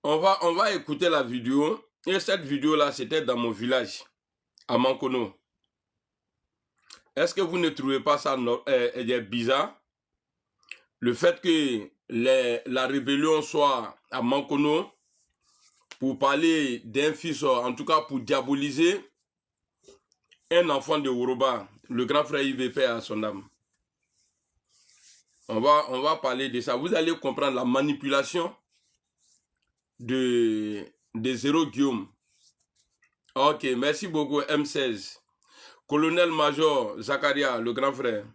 On va écouter la vidéo. Et cette vidéo-là, c'était dans mon village, à Mankono. Est-ce que vous ne trouvez pas ça bizarre? Le fait que la rébellion soit à Mankono pour parler d'un fils, en tout cas pour diaboliser un enfant de Woroba, le grand frère IVP à son âme. On va parler de ça. Vous allez comprendre la manipulation de Zéro Guillaume. Ok, merci beaucoup M16. Colonel-major Zakaria, le grand frère.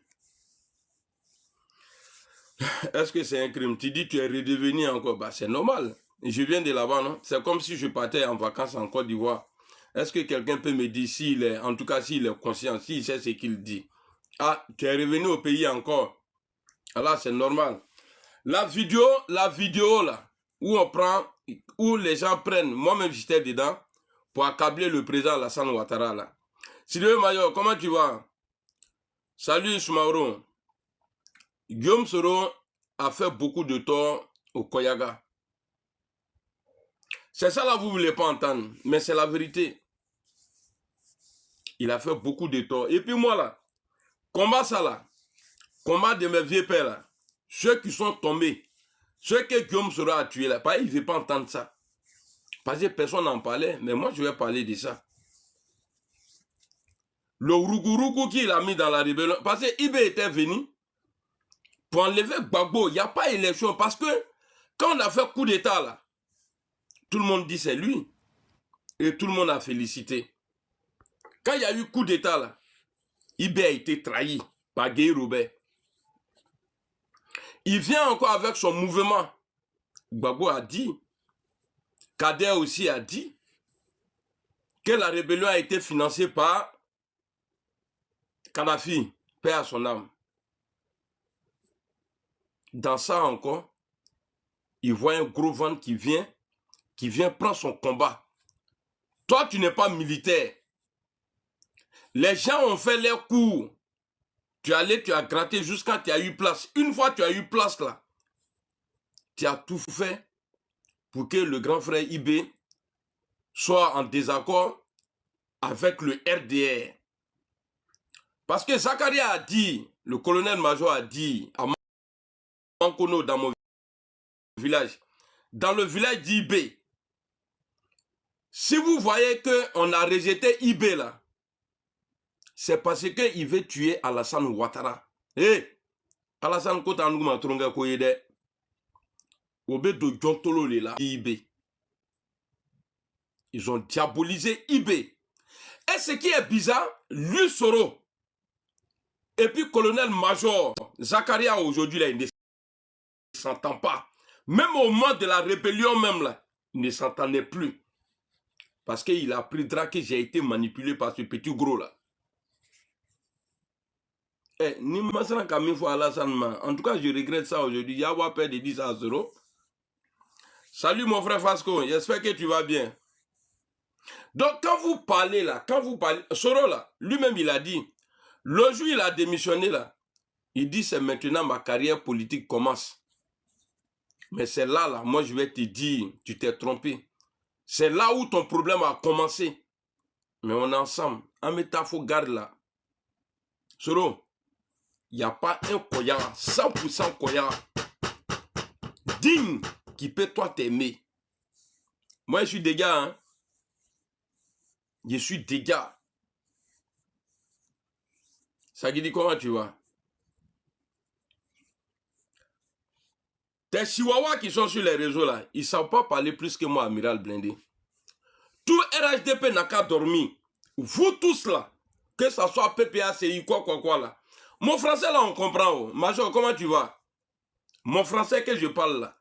Est-ce que c'est un crime? Tu dis que tu es redevenu encore. Bah, c'est normal. Je viens de là-bas, non? C'est comme si je partais en vacances en Côte d'Ivoire. Est-ce que quelqu'un peut me dire s'il est, en tout cas s'il est conscient, s'il sait ce qu'il dit? Ah, tu es revenu au pays encore. Alors c'est normal. La vidéo là, où les gens prennent, moi-même j'étais dedans, pour accabler le président Alassane Ouattara là. Sylvain Mayor, comment tu vas? Salut Soumaoro. Guillaume Soro a fait beaucoup de tort au Koyaga. C'est ça là, vous ne voulez pas entendre, mais c'est la vérité. Il a fait beaucoup de tort. Et puis moi là, combat ça là, combat de mes vieux pères là, ceux qui sont tombés, ceux que Guillaume Soro a tués là, il ne veut pas entendre ça. Parce que personne n'en parlait, mais moi je vais parler de ça. Le Rougourou qu'il a mis dans la rébellion, parce que Ibé était venu pour enlever Gbagbo, il n'y a pas élection, parce que quand on a fait coup d'état là, tout le monde dit c'est lui, et tout le monde a félicité. Quand il y a eu coup d'état là, Ibé a été trahi par Guy Robert. Il vient encore avec son mouvement. Gbagbo a dit, Kader aussi a dit, que la rébellion a été financée par Kadhafi, paix à son âme. Dans ça encore, il voit un gros ventre qui vient prendre son combat. Toi, tu n'es pas militaire. Les gens ont fait leur cours. Tu es allé, tu as gratté jusqu'à tu as eu place. Une fois tu as eu place là, tu as tout fait pour que le grand frère IB soit en désaccord avec le RDR. Parce que Zakaria a dit, le colonel-major a dit à Mankono dans mon village, dans le village d'IB, si vous voyez qu'on a rejeté IB là, c'est parce qu'il veut tuer Alassane Ouattara. Eh, Alassane Kota Ngouma Tronga Koyede, Obe do Djontolo là, IB. Ils ont diabolisé IB. Et ce qui est bizarre, lui Soro, et puis colonel-major Zakaria aujourd'hui là, il ne s'entend pas. Même au moment de la rébellion même là, il ne s'entendait plus. Parce qu'il a pris drap que j'ai été manipulé par ce petit gros là. Eh, en tout cas, je regrette ça aujourd'hui. Il y a un père de 10 à 0. Salut mon frère Fasco, j'espère que tu vas bien. Donc quand vous parlez là, Soro là, lui-même il a dit, le jour il a démissionné là, il dit c'est maintenant ma carrière politique commence. Mais c'est là, moi je vais te dire, tu t'es trompé. C'est là où ton problème a commencé. Mais on est ensemble. En métaphore, garde là. Soro, il n'y a pas un Koyara, 100% Koyara, digne, qui peut toi t'aimer. Moi, je suis des gars, hein. Je suis des gars. Ça dit comment tu vas? Tes chihuahuas qui sont sur les réseaux là, ils ne savent pas parler plus que moi, Amiral Blindé. Tout RHDP n'a qu'à dormir. Vous tous là, que ce soit PPA, CI, quoi là. Mon français là, on comprend. Oh. Major, comment tu vas? Mon français que je parle là.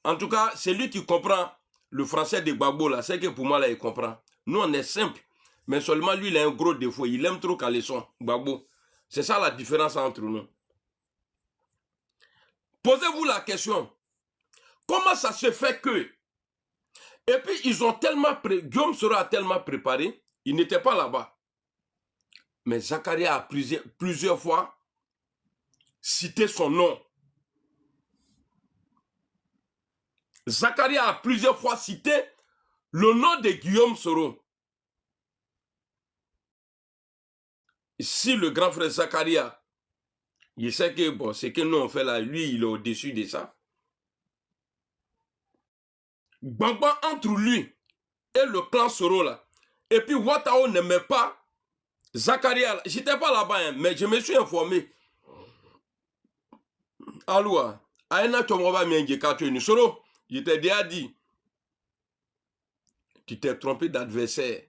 En tout cas, c'est lui qui comprend le français de Gbagbo là. C'est que pour moi là, il comprend. Nous, on est simple. Mais seulement lui, il a un gros défaut. Il aime trop caler son Gbagbo. C'est ça la différence entre nous. Posez-vous la question. Comment ça se fait que... Et puis, ils ont tellement... Guillaume Soro a tellement préparé. Il n'était pas là-bas. Mais Zakaria a plusieurs fois cité son nom. Zakaria a plusieurs fois cité le nom de Guillaume Soro. Si le grand frère Zakaria, il sait que bon, ce que nous on fait là, lui, il est au-dessus de ça. Gbangban entre lui et le clan Soro là. Et puis Ouattao n'aimait pas Zakaria. J'étais pas là-bas, hein, mais je me suis informé. Aloua, Aina Chomroba Miengekatuni Soro, je t'ai déjà dit, tu t'es trompé d'adversaire.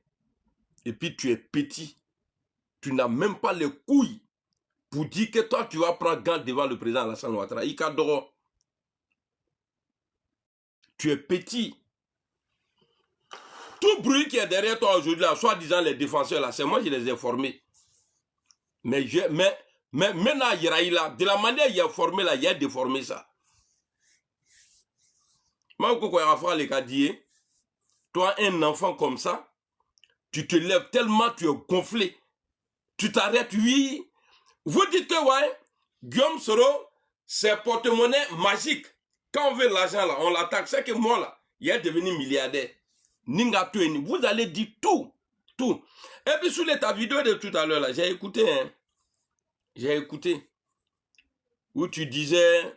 Et puis tu es petit. Tu n'as même pas les couilles pour dire que toi tu vas prendre garde devant le président Alassane Ouattara. Ikadoro. Tu es petit. Tout bruit qui est derrière toi aujourd'hui, soi-disant les défenseurs là, c'est moi qui les ai formés. Mais maintenant, de la manière il a formé là, il a déformé ça. Toi, un enfant comme ça, tu te lèves tellement, tu es gonflé. Tu t'arrêtes, oui. Vous dites que, ouais, Guillaume Soro, c'est porte-monnaie magique. Quand on veut l'argent là, on l'attaque. C'est que moi là, il est devenu milliardaire. Vous allez dire tout. Tout. Et puis sur ta vidéo de tout à l'heure là, j'ai écouté, hein. J'ai écouté. Où tu disais,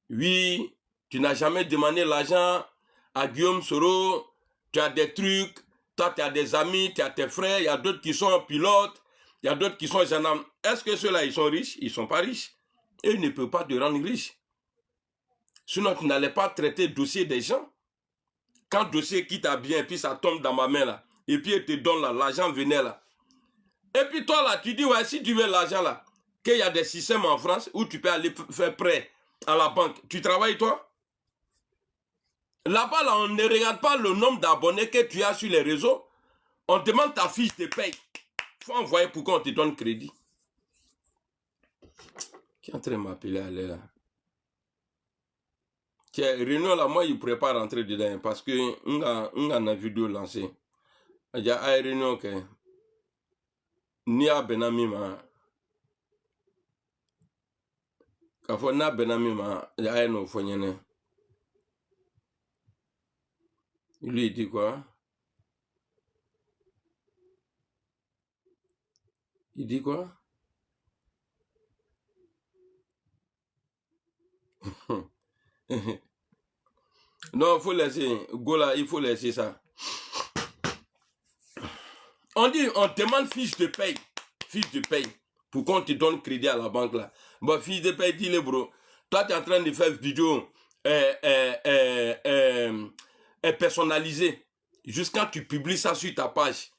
oui, tu n'as jamais demandé l'argent à Guillaume Soro. Tu as des trucs. Toi, tu as des amis, tu as tes frères. Il y a d'autres qui sont pilotes. Il y a d'autres qui sont gendarmes. Est-ce que ceux-là, ils sont riches? Ils ne sont pas riches. Et ils ne peuvent pas te rendre riche. Sinon, tu n'allais pas traiter le dossier des gens. Quand le dossier quitte à bien, et puis ça tombe dans ma main là, et puis il te donne là, l'argent venait là. Et puis toi là, tu dis, ouais, si tu veux l'argent là, qu'il y a des systèmes en France où tu peux aller faire prêt à la banque. Tu travailles toi? Là-bas, là, on ne regarde pas le nombre d'abonnés que tu as sur les réseaux. On demande ta fiche de paye. Il faut envoyer pour qu'on te donne crédit. Qui est en train de m'appeler à l'air là? Réunion là, moi, il ne pourrait pas rentrer dedans parce que on a une vidéo lancée. Il y a une réunion que ni à Benamima. Quand on a Benamima, il y a un autre. Lui, il dit quoi? Il dit quoi? Non, il faut laisser. Gola, il faut laisser ça. On dit, on demande fiche de paye. Fiche de paye. Pour qu'on te donne crédit à la banque là. Bon, fiche de paye, dis-le, bro. Toi, tu es en train de faire vidéo personnalisée. Jusqu'à tu publies ça sur ta page.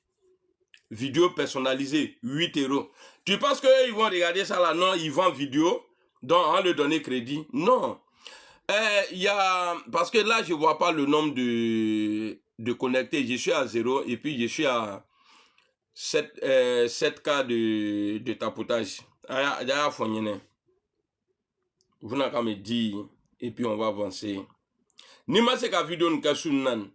Vidéo personnalisée, 8 €. Tu penses qu'ils vont regarder ça là? Non, ils vendent vidéo. Donc, on leur donner crédit. Non. Parce que là, je ne vois pas le nombre de connectés. Je suis à 0 et puis je suis à 7 cas de tapotage. Vous n'avez qu'à me dire et puis on va avancer. Nima se ka vidéo n'ka sunnan.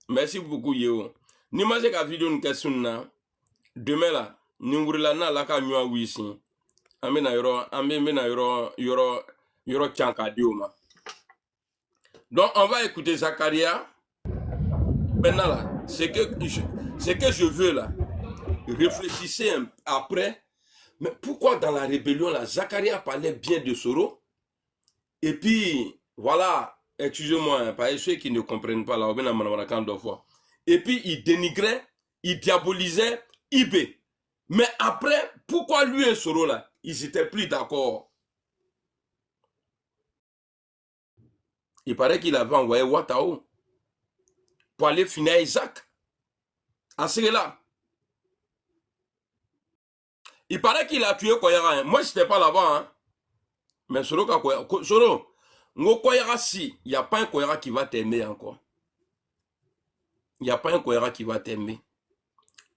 Merci beaucoup Yeo. Nima se ka vidéo n'ka sunnan. Demain là, nous na la ka nywa wisi. Amena yoro chanka dioma. Donc, on va écouter Zakaria. Maintenant, là, ce que je veux, là, réfléchissez après. Mais pourquoi dans la rébellion, là, Zakaria parlait bien de Soro? Et puis, voilà, excusez-moi, hein, par ceux qui ne comprennent pas, là, et puis, il dénigrait, il diabolisait IB. Mais après, pourquoi lui et Soro, là, ils n'étaient plus d'accord? Il paraît qu'il avait envoyé Ouattao pour aller finir Isaac. À ce là. Il paraît qu'il a tué Koyara. Moi, je n'étais pas là-bas. Hein. Mais Soro, Koyara, si, il n'y a pas un Koyara qui va t'aimer encore. Il n'y a pas un Koyara qui va t'aimer.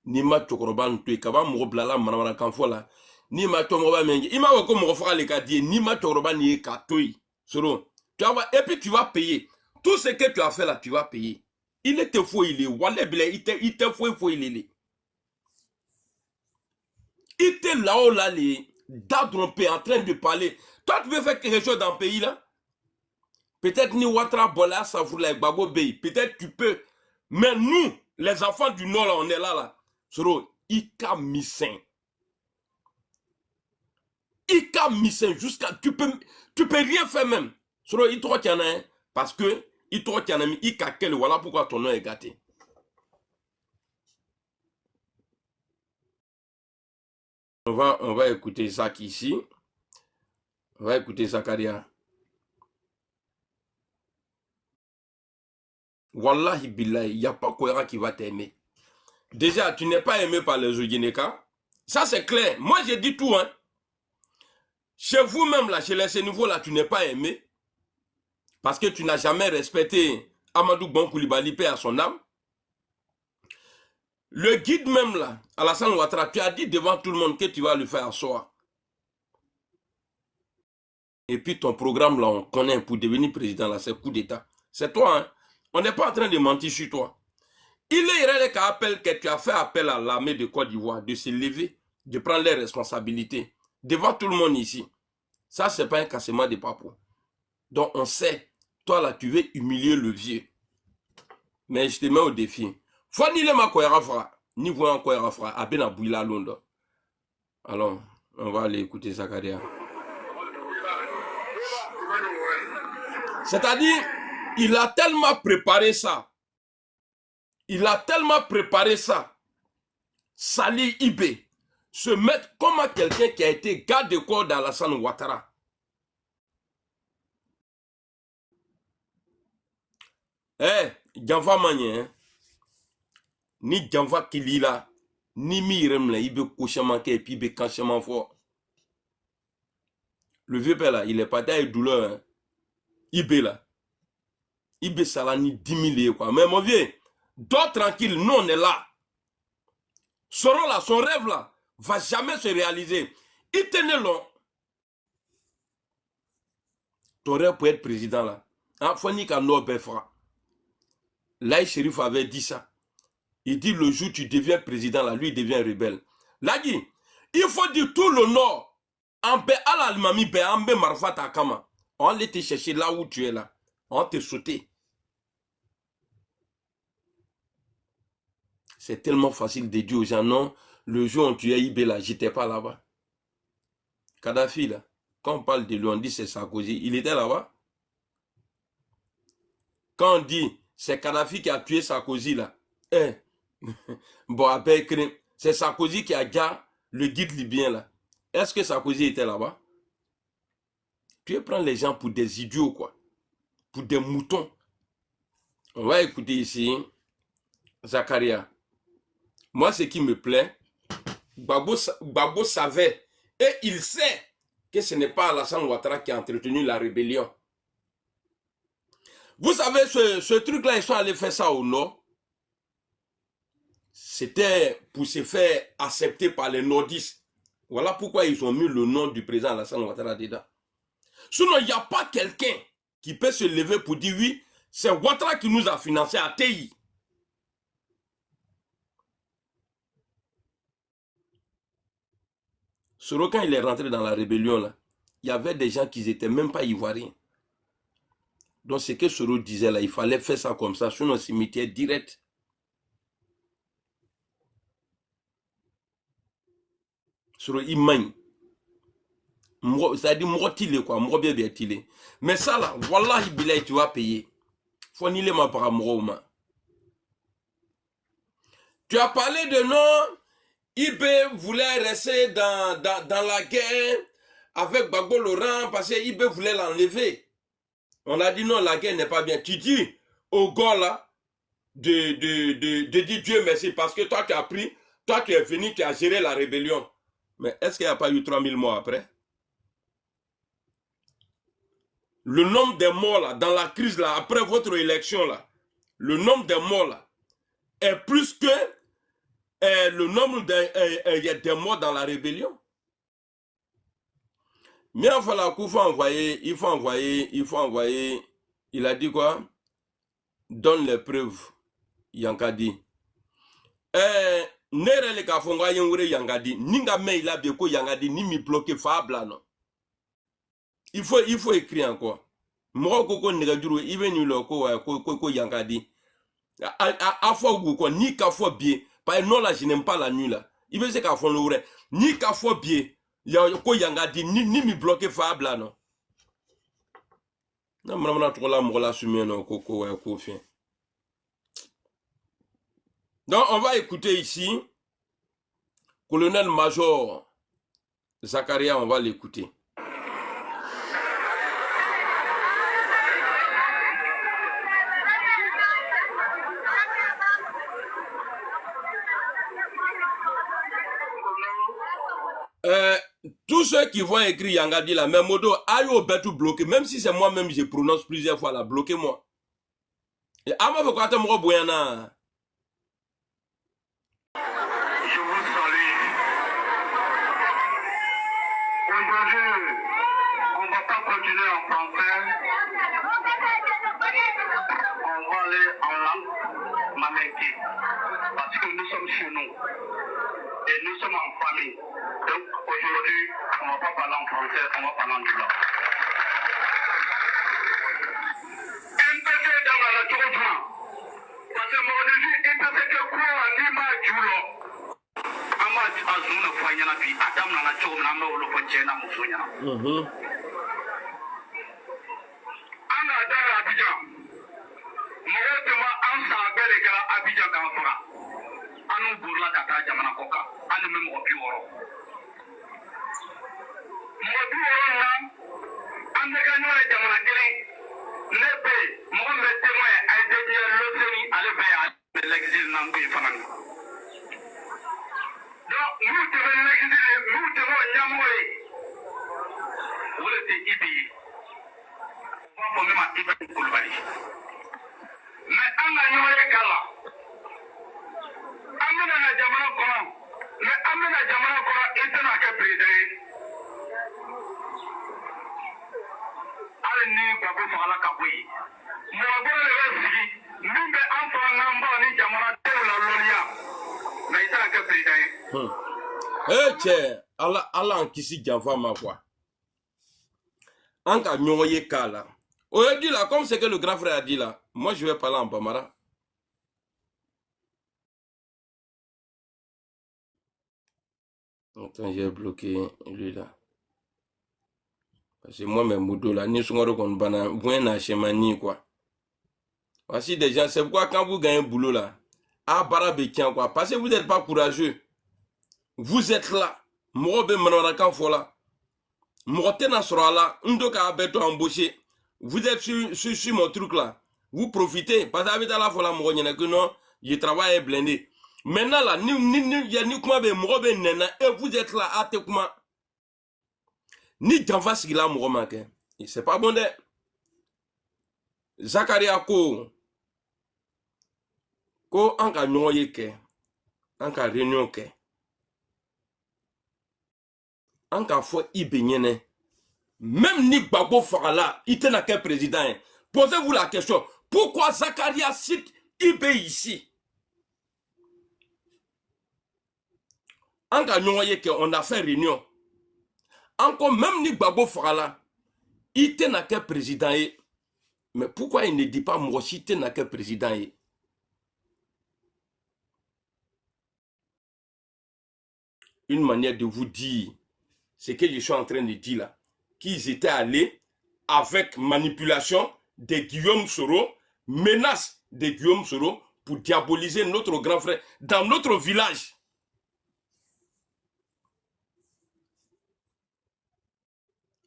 Ni ma Chokoroban, tu es Kaba Mouroblala, Manamana Kanfola. Ni ma Chokoroban, il m'a dit qu'on me refera les caddiers. Ni ma Chokoroban, ni Katoui. Soro. Et puis tu vas payer. Tout ce que tu as fait là, tu vas payer. Il était fou, il est. Il était fou, il est. Il était là-haut, là, les d'adrompé en train de parler. Toi, tu veux faire quelque chose dans le pays là? Peut-être ni Ouattara Bola Savoula Gbagbo Bey. Peut-être tu peux. Mais nous, les enfants du Nord, là, on est là. Soro, Ika Misen. Ika Misen jusqu'à. Tu peux rien faire même. Soro, il trouve qu'il y en a un. Parce que, il trouve qu'il y en a mis Ika Kel. Voilà pourquoi ton nom est gâté. On va écouter Zach ici. On va écouter Zakaria. Wallahi billahi, il n'y a pas Kouera qui va t'aimer. Déjà, tu n'es pas aimé par les Oudineka. Ça, c'est clair. Moi, j'ai dit tout. Hein. Chez vous-même, là, chez les Sénégalais, là, tu n'es pas aimé. Parce que tu n'as jamais respecté Amadou Bon Koulibaly, paix à son âme. Le guide même, là, Alassane Ouattara, tu as dit devant tout le monde que tu vas le faire asseoir. Et puis ton programme, là, on connaît pour devenir président, là, c'est coup d'État. C'est toi, hein. On n'est pas en train de mentir sur toi. Il est appel que tu as fait appel à l'armée de Côte d'Ivoire de se lever, de prendre les responsabilités devant tout le monde ici. Ça, ce n'est pas un cassement de papou. Donc, on sait, toi là, tu veux humilier le vieux. Mais je te mets au défi. Faut ni le makoyara ni voir encore Rafra, à Ben Abouila Londres. Alors, on va aller écouter Zakaria. C'est-à-dire, il a tellement préparé ça. Il a tellement préparé ça. Sali Ibé, se mettre comme quelqu'un qui a été garde de corps d'Alassane Ouattara. Djanva Manye, hein? Ni Djanva Kilila, ni Miremle, il veut coucher manqué et puis il veut canchement fort. Le vieux père là, il est pas d'ailleurs douleur. Hein? Ibé là. Ibé Salani 10 000 quoi. Mais mon vieux, dors tranquille, nous on est là. Soro là, son rêve là, va jamais se réaliser. Il tenait long. Ton rêve pour être président là. Hein, faut ni qu'à Nobefra. Là, Chérif avait dit ça. Il dit le jour où tu deviens président là, lui il devient rebelle. Là, il faut dire tout le Nord. Ambe Al-Almami, Ambe Marfat Akama. On allait te chercher là où tu es là. On te sauté. C'est tellement facile de dire aux gens, non, le jour où tu es IB là, j'étais pas là-bas. Kadhafi là, quand on parle de lui, on dit c'est Sarkozy, il était là-bas. Quand on dit c'est Kadhafi qui a tué Sarkozy là, bon, après, c'est Sarkozy qui a gardé le guide libyen là. Est-ce que Sarkozy était là-bas? Tu veux prendre les gens pour des idiots quoi, pour des moutons. On va écouter ici Zakaria. Moi, ce qui me plaît, Gbagbo savait, et il sait que ce n'est pas Alassane Ouattara qui a entretenu la rébellion. Vous savez, ce truc-là, ils sont allés faire ça au Nord. C'était pour se faire accepter par les nordistes. Voilà pourquoi ils ont mis le nom du président Alassane Ouattara dedans. Sinon, il n'y a pas quelqu'un qui peut se lever pour dire oui, c'est Ouattara qui nous a financé à TI. Soro, quand il est rentré dans la rébellion, là, il y avait des gens qui n'étaient même pas ivoiriens. Donc, ce que Soro disait là, il fallait faire ça comme ça, sur nos cimetières directs. Soro, il manie. C'est-à-dire, moi, il quoi, moi, bien, il. Mais ça là, voilà, tu vas payer. Faut ni les ma par moi. Tu as parlé de non. Ibé voulait rester dans la guerre avec Gbagbo Laurent parce que Ibé voulait l'enlever. On a dit non, la guerre n'est pas bien. Tu dis au gars là de dire Dieu merci parce que toi tu as pris, toi tu es venu, tu as géré la rébellion. Mais est-ce qu'il n'y a pas eu 3000 morts après? Le nombre des morts là, dans la crise là, après votre élection là, le nombre des morts là est plus que le nombre des morts dans la rébellion. Mais enfin, là, il faut envoyer, il a dit quoi? Donne les preuves, Yankadi. Nere le kafonga yengure Yankadi, ninga me il a beko Yankadi, ni mi bloqué fable non. Il faut écrire encore. Moko koko negajuru even yulo ko yankadi. A fois ou quoi ni qu'à fois biais. Pas non là je n'aime pas la nuit là. Il veut c'est qu'à fond le ni qu'à fois biais. Ya ko yankadi ni mi bloqué fable là non. Non mais trop là la sumé non ko fin. Donc on va écouter ici colonel-major Zakaria, on va l'écouter. Tous ceux qui vont écrire Yangadi là, même modo, aïe au tout bloqué, même si c'est moi-même, je prononce plusieurs fois là, bloquez-moi. Et à moi, pourquoi tu me boyana? Je vous salue. Aujourd'hui, on ne va pas continuer en français. On va aller en langue malinké. Parce que nous sommes chez nous. Et nous sommes en famille. Donc aujourd'hui, on ne va pas parler en français, on va parler en dula. MPC dans la Tourjoie. Parce que mon Dieu, MPC que quoi, Nima Djulo. Amad Azuna Fanyana, puis Adam Nana Chomna, Molo Fajena Moussounia. Anna Dara Abidjan. Moyotema Ansa Belega Abidjan Kanfara. Anu Burla Kata Jamana Koka. Anu Memo Bioro. Mobioro, Andegano Jamana Gele. Nebe, Mohamed Temoy, Adedia Loteni, Alevea, l'exil Nangui Famani. Donc, nous devons l'exil, nous devons Yamoy. Vous êtes Ibi. On va former ma Ibi Koulibaly. Mais Anga Nyoye Kala. Amena Jamana Kora. Mais Amena Jamana Kora, Etana Ke président. Ni Babu Fala Kapoui. Moi, je vais nous enfants n'ont ni Jamana la Lolia. Mais ça que président. Eh tiens, Allah en kisi Janfa ma foi. Anka Nyoye Kala. On a dit là, comme c'est que le grand frère a dit là, moi je vais parler en Bamara. Attends, j'ai bloqué lui là. Parce que moi, mes motos là, ni sont qu'on bana, buena chemani quoi. Voici des gens, c'est pourquoi quand vous gagnez un boulot là, à Barabékian quoi, parce que vous n'êtes pas courageux. Vous êtes là. Morobe Manarakan Fola. Morotena sera là. Ndoka Abeto embauché. Vous êtes sur mon truc là. Vous profitez. Parce que avec la Fola Moronyana que non, je travaille blindé. Maintenant là, il y a ni comment Morobe Nena et vous êtes là à Tekuma. Ni Janfa Sigila Moromak. C'est pas bon de. Zakaria Ko Anka Nyoye Ke. Anka Réunion Ke. Anka Fo Ibenyene. Même ni Gbagbo Farala, il n'a qu'un président. Posez-vous la question. Pourquoi Zakaria cite Ibé ici? Anka Nyoye Ke, on a fait réunion. Encore même ni Gbagbo Farala, il n'a qu'un président. Mais pourquoi il ne dit pas moi si il n'a qu'un président? Une manière de vous dire ce que je suis en train de dire là, qu'ils étaient allés avec manipulation de Guillaume Soro, menace de Guillaume Soro pour diaboliser notre grand frère dans notre village.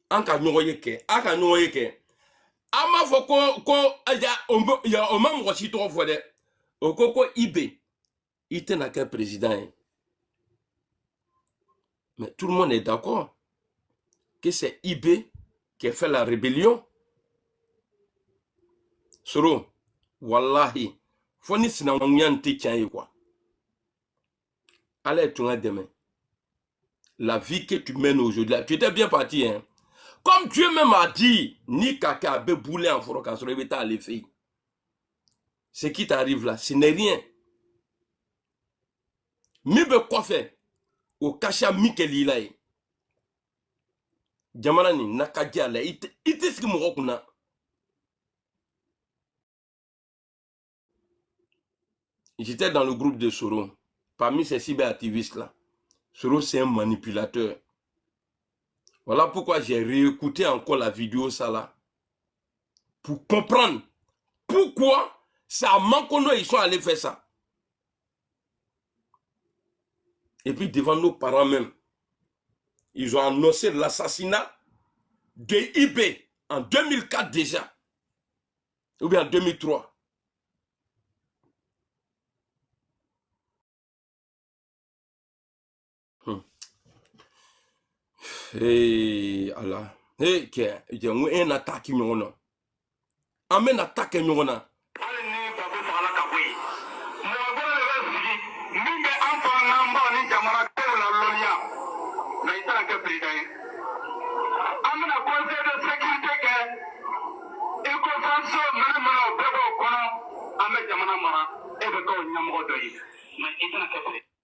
Anka Nyoyeke, Aka Nyoyeke. Ama foko ya o même aussi trop fois de okoko Ibe. Il n'a qu'un président. Mais tout le monde est d'accord que c'est Ibé qui a fait la rébellion. Soro, wallahi, foni sina te tient quoi. Allez, tu as demain. La vie que tu mènes aujourd'hui, tu étais bien parti, hein. Comme Dieu même a dit, ni kaka a boulé en forêt quand on à les filles. Ce qui t'arrive là, ce n'est rien. Mibe quoi faire? Au kasha Mikeli là. Jamanani, nakadia là, ite ce qui me reconna. J'étais dans le groupe de Soro. Parmi ces cyberactivistes-là, Soro, c'est un manipulateur. Voilà pourquoi j'ai réécouté encore la vidéo, ça là, pour comprendre pourquoi c'est à Mankono ils sont allés faire ça. Et puis devant nos parents même, ils ont annoncé l'assassinat de IB en 2004 déjà, ou bien en 2003. Hey, Allah. Hey, il y a une attaque. Amen attaque.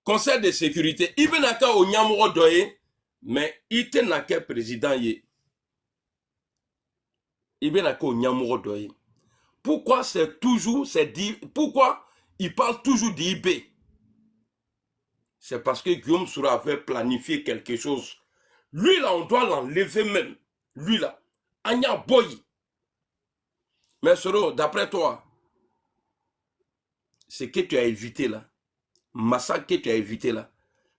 Conseil de sécurité, il n'a qu'à au Nyamoro doye, mais il n'a qu'à président yé. Il n'a qu'à au Nyamoro doye. Pourquoi c'est toujours, pourquoi il parle toujours d'IB? C'est parce que Guillaume Soro avait planifié quelque chose. Lui là, on doit l'enlever même. Lui là, Anya Boy. Mais Soro, d'après toi, ce que tu as évité là, massacre que tu as évité là,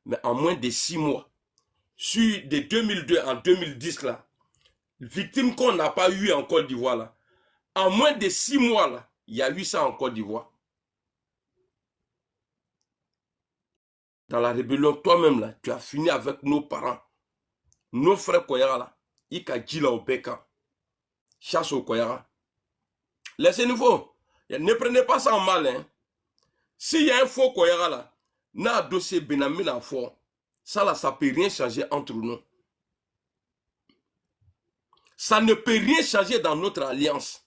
mais en moins de 6 mois, sur de 2002 en 2010 là, victime qu'on n'a pas eu en Côte d'Ivoire là, en moins de 6 mois là, il y a eu ça en Côte d'Ivoire. Dans la rébellion, toi-même là, tu as fini avec nos parents, nos frères Koyara là, Ika Djila au Beka, chasse au Koyara. Laissez nouveau, ne prenez pas ça en mal, hein. S'il y a un faux Koyara là, n'a dossier Benami la fort, ça là, ça peut rien changer entre nous. Ça ne peut rien changer dans notre alliance.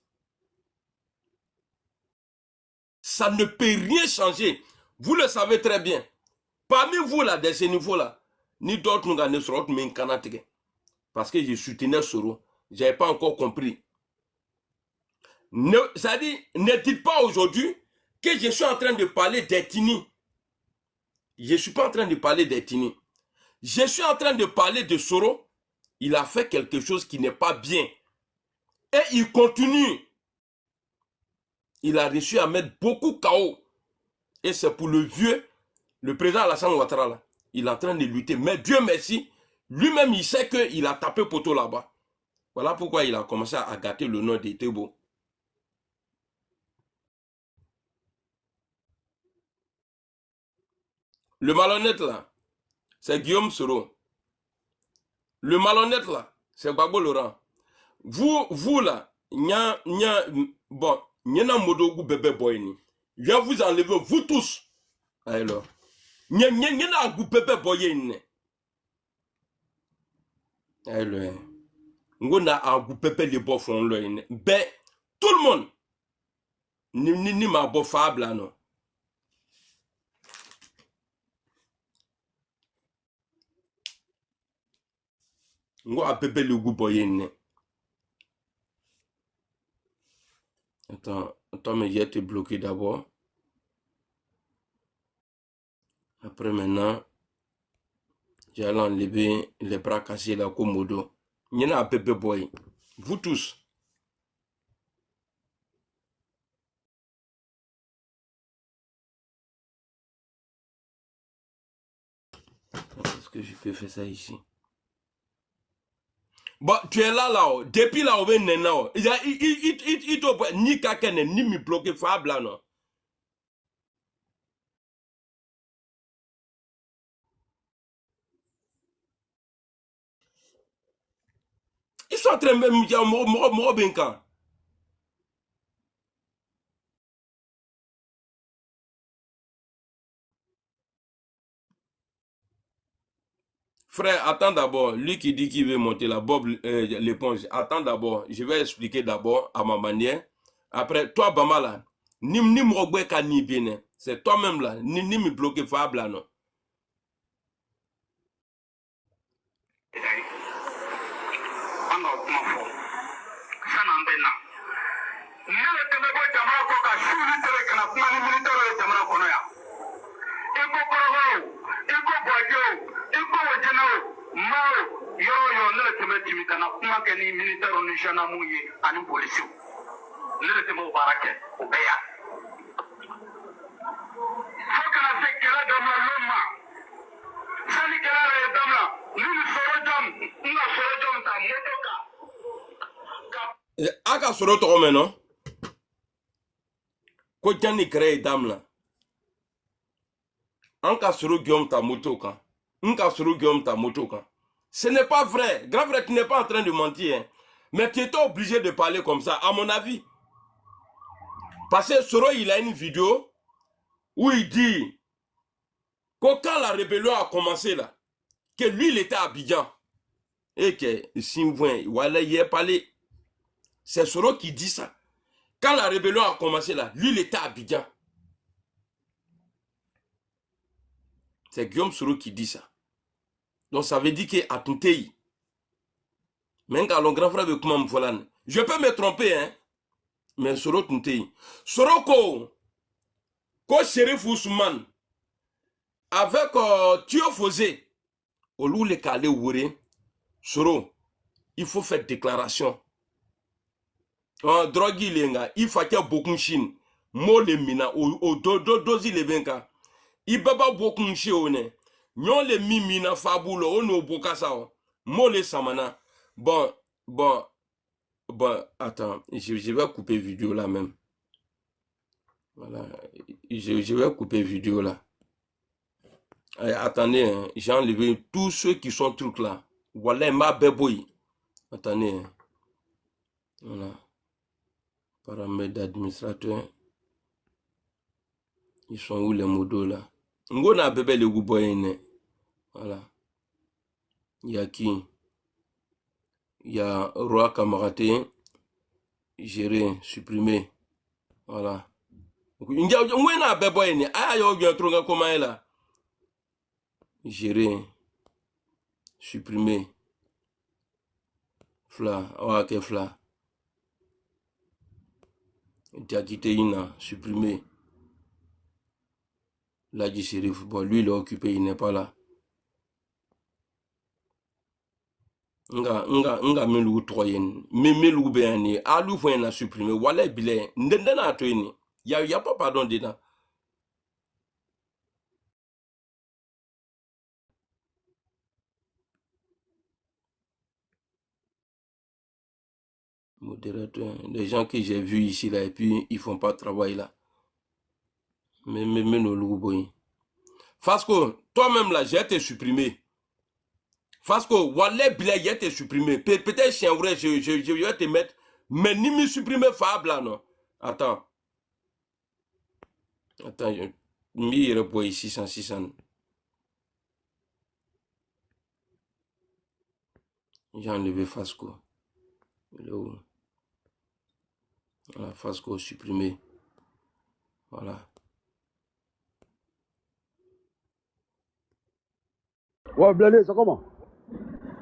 Ça ne peut rien changer. Vous le savez très bien. Parmi vous là, de ce niveau-là, ni d'autres nous gagnent sur mais parce que je soutenais Soro. Je n'avais pas encore compris. Ça dit, ne dites pas aujourd'hui que je suis en train de parler d'ethnie. Je ne suis pas en train de parler d'ethnie. Je suis en train de parler de Soro. Il a fait quelque chose qui n'est pas bien. Et il continue. Il a réussi à mettre beaucoup KO. Et c'est pour le vieux, le président Alassane Ouattara là. Il est en train de lutter. Mais Dieu merci, lui-même il sait qu'il a tapé poteau là-bas. Voilà pourquoi il a commencé à gâter le nom d'Etebo. Le malhonnête là, c'est Guillaume Soro. Le malhonnête là, c'est Gbagbo Laurent. Vous là, bon, Nyana Modogu bébé boyni. Je vais vous enlever, vous tous. Alors, Nyana Gu bébé boyni. Alors, Ngona Agu bébé les bofons loin. Ben, tout le monde. Ni ma bofable là non. Ngona bébé le goût boyni. Attends, mais j'ai été bloqué d'abord. Après maintenant, j'allais enlever les bras cassés là comme Modo. Il y en a un bébé boy. Vous tous. Est-ce que je peux faire ça ici? Bon, tu es là, depuis là, on est là. Il te ni quelqu'un ni me bloquer fable là, non. Ils sont en train de me dire, moi, ben quand. Frère, attends d'abord. Lui qui dit qu'il veut monter la Bob l'éponge. Attends d'abord. Je vais expliquer d'abord à ma manière. Après, toi, Bama là, ni m'rogwe ka ni bien. C'est toi-même là, ni me bloquer fable là, non. tɛmɛ timi kana kuma kɛ ni militaire ni gendarme ye ani policiers ne de tɛmɛ o baara kɛ o bɛɛ yan fo kana se kɛlɛ daminɛ ma sani kɛlɛ yɛrɛ ye daminɛ ni sɔrɔ jɔn n ka sɔrɔ jɔn ta moto kan a ka sɔrɔ tɔgɔ mɛn nɔ ko jani kɛrɛ ye daminɛ an ka sɔrɔ jɔn ta moto kan n ka sɔrɔ jɔn ta moto kan. Ce n'est pas vrai. Grand frère, tu n'es pas en train de mentir. Hein. Mais tu étais obligé de parler comme ça, à mon avis. Parce que Soro, il a une vidéo où il dit que quand la rébellion a commencé là, que lui, il était à Abidjan. Et que, si vous voyez, voilà, il est parlé. C'est Soro qui dit ça. Quand la rébellion a commencé là, lui, il était à Abidjan. C'est Guillaume Soro qui dit ça. Donc ça veut dire que à tout pays. Mais quand le grand frère veut comment me voilà. Je peux me tromper, hein. Mais Soro tout pays. Soro ko Sheriff Ousmane avec Tio Fosé. Au lieu de caler ouvrir. Soro, il faut faire déclaration. Drogue lenga, il faut qu'il y ait beaucoup de Chine. Mo le mina au dozi le benka. Il baba beaucoup de Chine. Nyon le mimina fabulo ono bokasa mo le samana bon attends je vais couper vidéo là même voilà je vais couper vidéo là. Attendez hein, j'ai enlevé tous ceux qui sont trucs là voilà ma beboy attendez hein. Voilà paramètres d'administrateur ils sont où les modos là ngona bébé le gouboyene. Voilà. Il y a qui? Il y a Roi Kamaraté, géré, supprimé. Voilà. Géré, supprimé. Fla, ok, Fla. Diakiteina, supprimé. Là, du shérif, bon, lui, il est occupé, il n'est pas là. Nga melu troyen melu beani alu fo na supprimer wala bile ndenda na to ni ya pas pardon dedans. Modérateur, les gens que j'ai vus ici là et puis ils font pas de travail là. Mais nos louboy. Fasco, toi-même là j'ai été supprimé. Fasco, Wallet Bilay, il a été supprimé. Peut-être chien vrai, je vais te mettre. Mais ni me supprimer Fab là, non. Attends. Attends, mi repos 600. J'ai enlevé Fasco. Il est où? Voilà, Fasco supprimé. Voilà. Ouais, Bladé, c'est comment?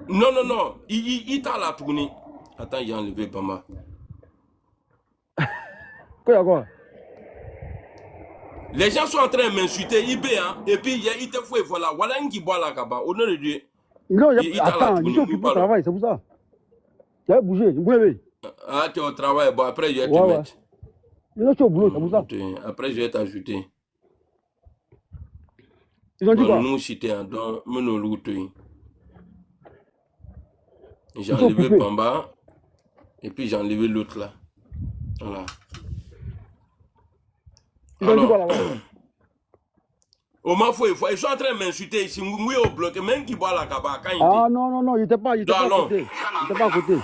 Non. Il t'a la tournée. Attends, il a enlevé Bama. Quoi? Les gens sont en train de m'insulter, hein, et puis il te faut, voilà, voilà un qui boit là-bas, au nom de Dieu. Non, attends, je suis occupé au travail, c'est pour ça. Tu as bougé, je voulais. Ah, tu es au travail, bon, après je vais te mettre. Non, je suis au boulot, c'est pour ça. Après je vais t'ajouter. Ils ont dit quoi? Nous citer, donc, j'ai enlevé Bamba, et puis j'ai enlevé l'autre là. Voilà. Ils ont dit quoi là-bas? Ils sont en train de m'insulter ici. Oui, au bloc, même qui boit la cabane. Ah non, il n'était pas à côté. Il n'était pas à côté.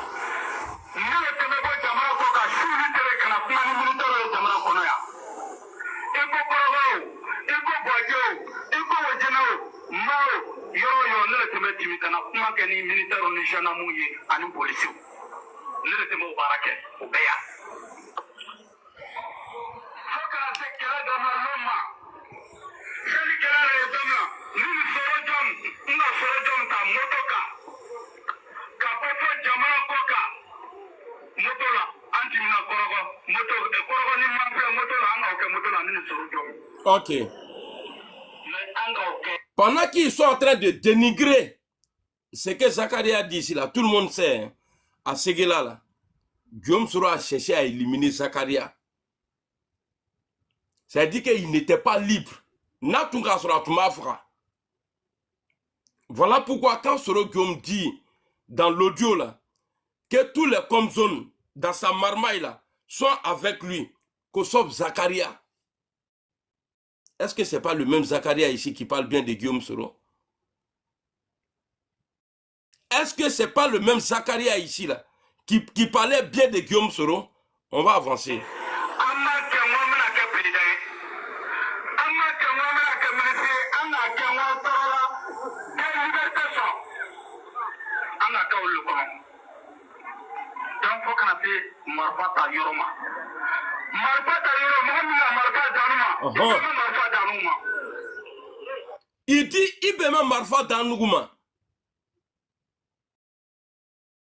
Ok. Pendant qu'ils sont en train de dénigrer ce que Zakaria a dit ici, là, tout le monde sait, hein, à Séguéla, là, Guillaume Soro a cherché à éliminer Zakaria. C'est-à-dire qu'il n'était pas libre. Voilà pourquoi quand Soro Guillaume dit dans l'audio là que tous les comzones dans sa marmaille là sont avec lui, que sauf Zakaria. Est-ce que ce n'est pas le même Zakaria ici qui parle bien de Guillaume Soro? Est-ce que ce n'est pas le même Zakaria ici là qui parlait bien de Guillaume Soro? On va avancer. Il dit Ibema Marfa Danougouma.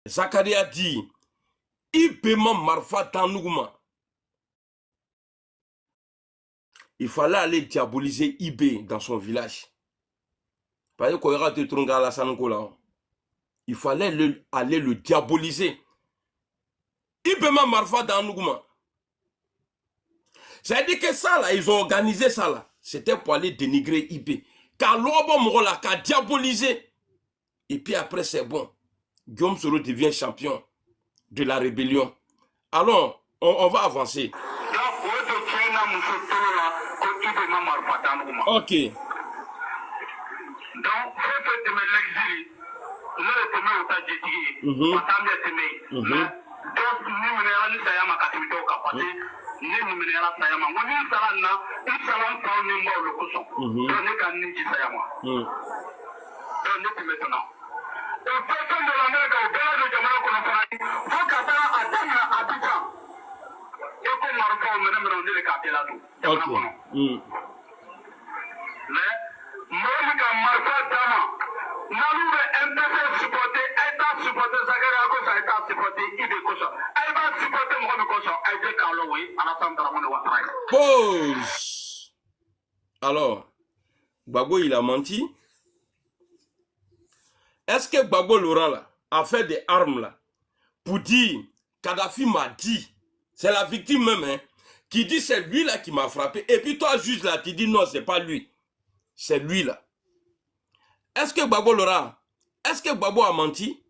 Zakaria dit Ibema Marfa Danougouma. Il fallait aller diaboliser Ibé dans son village. Il fallait aller le diaboliser. Ibema Marfa Danougouma. C'est-à-dire que ça là, ils ont organisé ça là. C'était pour aller dénigrer Ibé. Car l'Obo Morola a diabolisé. Et puis après c'est bon. Guillaume Soro devient champion de la rébellion. Alors, on va avancer. Ok. Pause. Alors, Gbagbo il a menti. Est-ce que Gbagbo Laurent là a fait des armes là pour dire Kadhafi m'a dit, c'est la victime même hein, qui dit c'est lui là qui m'a frappé, et puis toi juge là qui dis non c'est pas lui, c'est lui là. Est-ce que Gbagbo Laurent, est-ce que Gbagbo a menti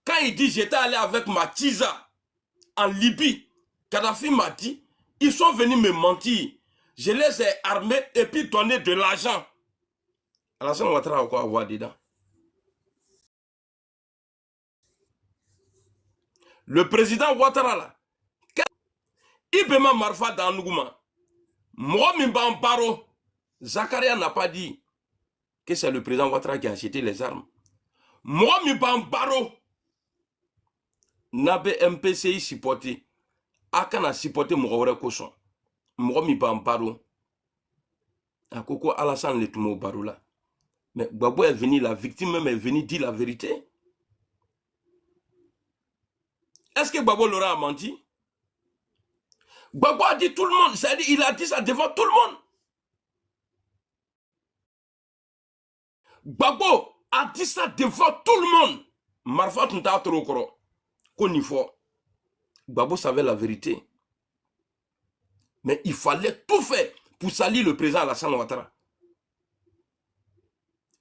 quand il dit j'étais allé avec ma Tiza en Libye, Kadhafi m'a dit ils sont venus me mentir, je les ai armés et puis donné de l'argent. Alassane Ouattara encore avoir dedans. Le président Ouattara là, Ibema Marfa Danougouma, moi Baro, Zakaria n'a pas dit que c'est le président Ouattara qui a acheté les armes. Moi Baro, Nabe MPCI supporté, Akana supporté Mouawara Koson. Moi Baro, Akoko Alassane le Toumo Baro là. Mais Gbagbo est venu, la victime même est venue dire la vérité. Est-ce que Gbagbo Laurent a menti? Gbagbo a dit tout le monde, c'est-à-dire il a dit ça devant tout le monde. Gbagbo a dit ça devant tout le monde. Marfa Tunta Torokoro, Konifo. Gbagbo savait la vérité. Mais il fallait tout faire pour salir le président Alassane Ouattara.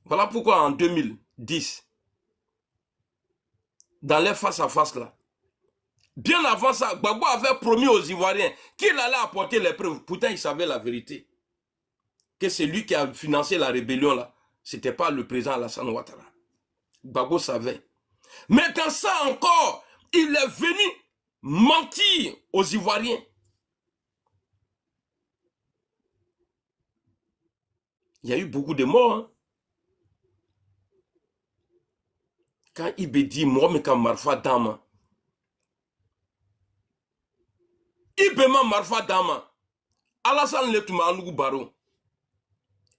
Voilà pourquoi en 2010, dans les face-à-face là, bien avant ça, Gbagbo avait promis aux Ivoiriens qu'il allait apporter les preuves. Pourtant, il savait la vérité. Que c'est lui qui a financé la rébellion là. Ce n'était pas le président Alassane Ouattara. Gbagbo savait. Mais dans ça encore, il est venu mentir aux Ivoiriens. Il y a eu beaucoup de morts. Hein. Quand Ibé dit, moi, mais quand Marfa Dama, Ibema Marfa Dama, Alassane Letouma Anougou Baro.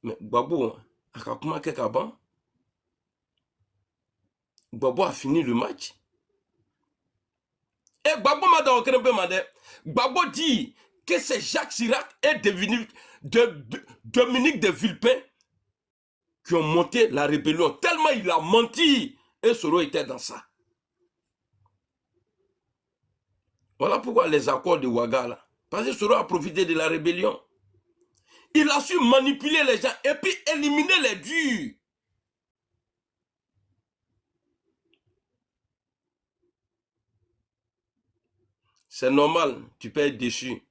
Mais Gbagbo, Akakuma Kekaban, Gbagbo a fini le match. Et Gbagbo m'a dit, Gbagbo dit que c'est Jacques Chirac et Dominique de Villepin qui ont monté la rébellion. Tellement il a menti Et Soro était dans ça. Voilà pourquoi les accords de Ouaga, là, parce que Soro a profité de la rébellion. Il a su manipuler les gens et puis éliminer les durs. C'est normal, tu peux être déçu.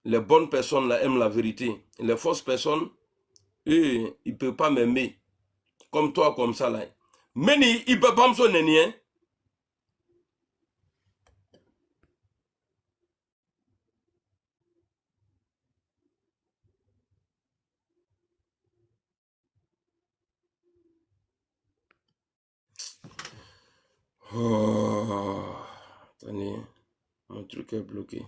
Les bonnes personnes là, aiment la vérité. Les fausses personnes, eux, ils ne peuvent pas m'aimer. Comme toi, comme ça là. Mais ils ne peuvent pas me sonner, hein. Oh, attendez, mon truc est bloqué.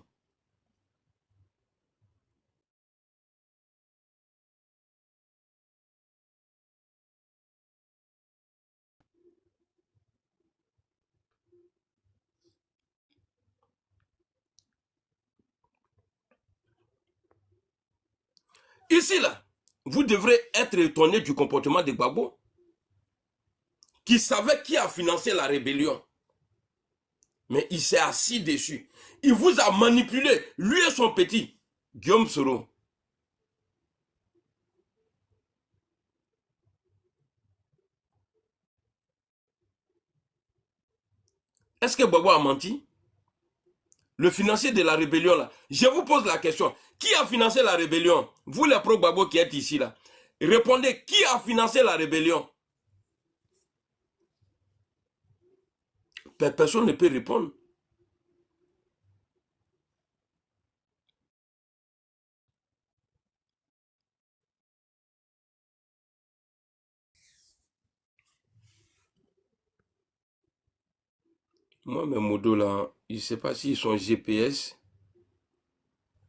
Ici là, vous devrez être étonné du comportement de Gbagbo, qui savait qui a financé la rébellion. Mais il s'est assis dessus. Il vous a manipulé, lui et son petit, Guillaume Soro. Est-ce que Gbagbo a menti? Le financier de la rébellion là, je vous pose la question. Qui a financé la rébellion? Vous les pro-Gbagbo qui êtes ici là. Répondez, qui a financé la rébellion? Personne ne peut répondre. Moi, mes modos là, je ne sais pas s'ils sont GPS.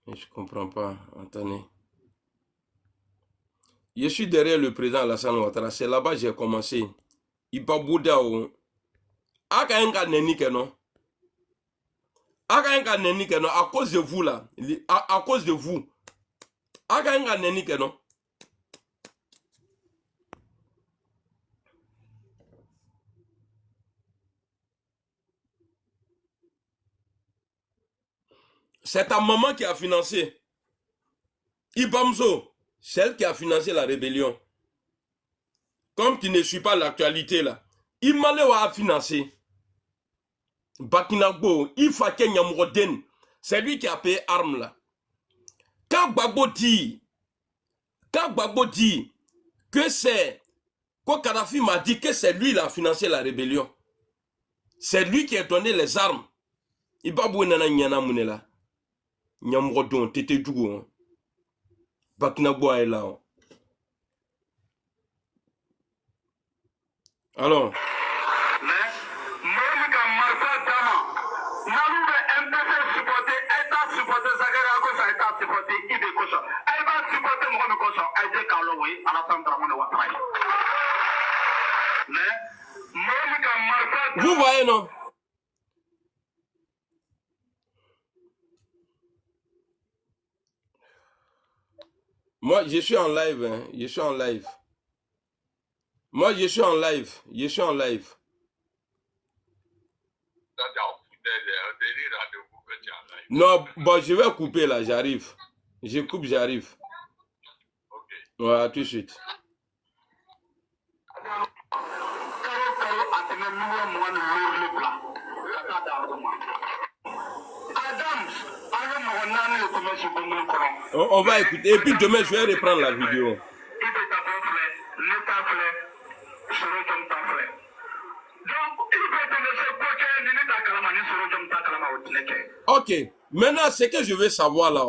Mais je ne comprends pas. Attendez. Je suis derrière le président Alassane Ouattara. C'est là-bas que j'ai commencé. Il va bouder. Aka enga neni keno. Aka enga neni keno. À cause de vous là. À cause de vous. Aka enga neni keno. C'est ta maman qui a financé. Ibamzo, celle qui a financé la rébellion. Comme tu ne suis pas l'actualité là. Imalewa a financé. Bakinagbo, Ifake Nyamroden, c'est lui qui a payé armes là. Quand Gbagbo dit que c'est, quand Kadhafi m'a dit que c'est lui qui a financé la rébellion, c'est lui qui a donné les armes. Ibabou nana nyana munela. Nyamrodon, tete djougou. Bakinagbo est là. Alors. Vous voyez, non? Moi, je suis en live. Hein. Je suis en live. Moi, je suis en live. Je suis en live. Non, bon, je vais couper là, j'arrive. Je coupe, j'arrive. Ouais, à tout de suite. On va écouter. Et puis demain, je vais reprendre la vidéo. Ok. Maintenant, ce que je veux savoir là,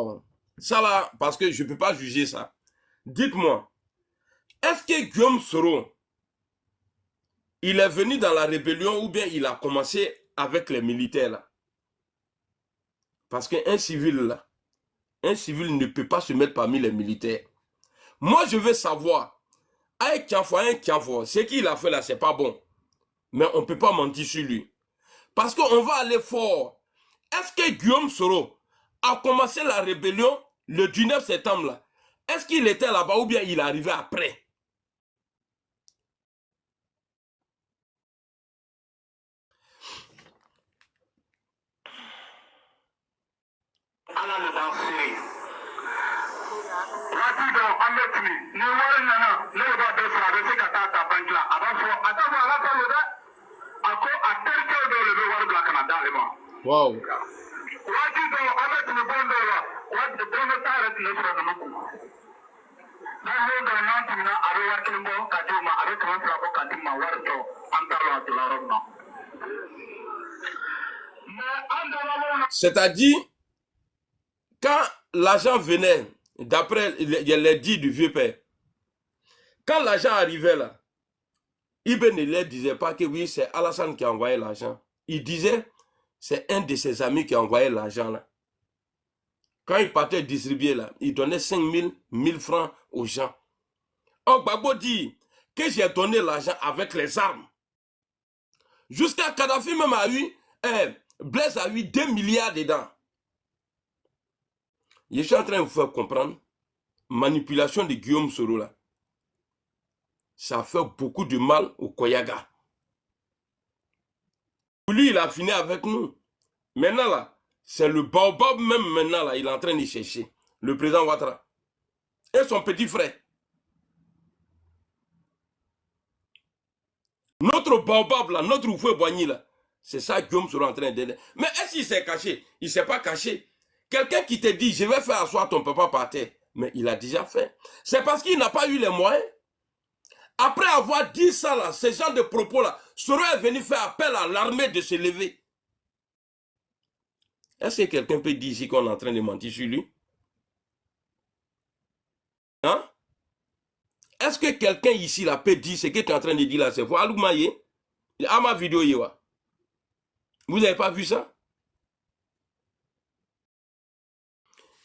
ça là, parce que je ne peux pas juger ça. Dites-moi, est-ce que Guillaume Soro, il est venu dans la rébellion ou bien il a commencé avec les militaires là? Parce qu'un civil là, un civil ne peut pas se mettre parmi les militaires. Moi, je veux savoir, avec Kianfo, ce qu'il a fait là, c'est pas bon. Mais on ne peut pas mentir sur lui. Parce qu'on va aller fort. Est-ce que Guillaume Soro a commencé la rébellion le 19 septembre là? Est-ce qu'il était là-bas ou bien il est arrivé après? le danser. Rapido, Ametri, nous voyons maintenant, nous va faire avec ta banque là. Avant, attends, à la fin de ça, à tel que le voir de la Canada, les mains. Wow. Rapido, Ametri, le bon de là, le bon de ta reste le frère de nous. Dans le grand nom, avec Kimbo, Kadima, avec un frère Kadima, Warto, Antara de la Roma. C'est-à-dire, quand l'argent venait, d'après les dits du vieux père, quand l'argent arrivait là, Ibn ne leur disait pas que oui, c'est Alassane qui a envoyé l'argent. Il disait, c'est un de ses amis qui a envoyé l'argent là. Quand il partait distribuer là, il donnait 5 000, 1000 francs aux gens. Or, Gbagbo dit que j'ai donné l'argent avec les armes. Jusqu'à Kadhafi même a eu, Blaise a eu 2 milliards dedans. Je suis en train de vous faire comprendre, manipulation de Guillaume Soro là, ça fait beaucoup de mal au Koyaga. Lui, il a fini avec nous. Maintenant là, c'est le baobab même maintenant là, il est en train de chercher. Le président Ouattara. Et son petit frère. Notre baobab là, notre Oufoué Boigny là, c'est ça que Guillaume Soro est en train d'aider. Mais est-ce qu'il s'est caché? Il ne s'est pas caché. Quelqu'un qui te dit, je vais faire asseoir ton papa par terre. Mais il a déjà fait. C'est parce qu'il n'a pas eu les moyens. Après avoir dit ça là, ce genre de propos là, Soro est venu faire appel à l'armée de se lever. Est-ce que quelqu'un peut dire ici qu'on est en train de mentir sur lui? Hein? Est-ce que quelqu'un ici là peut dire ce que tu es en train de dire là? C'est vous, Aloumaye? À ma vidéo, Yewa. Vous n'avez pas vu ça?